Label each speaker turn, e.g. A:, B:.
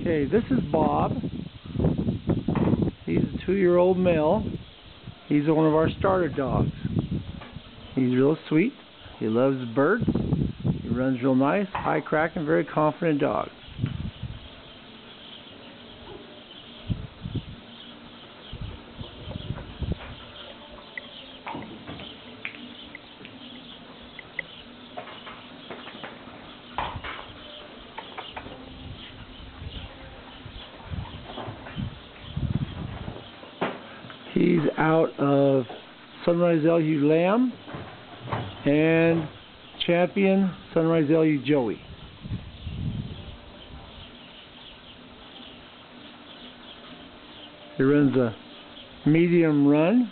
A: Okay, this is Bob. He's a 2-year-old male. He's one of our starter dogs. He's real sweet. He loves birds. He runs real nice, high cracking, very confident dog. He's out of Sunrise Elhew Lamb and Champion Sunrise Elhew Joey. He runs a medium run.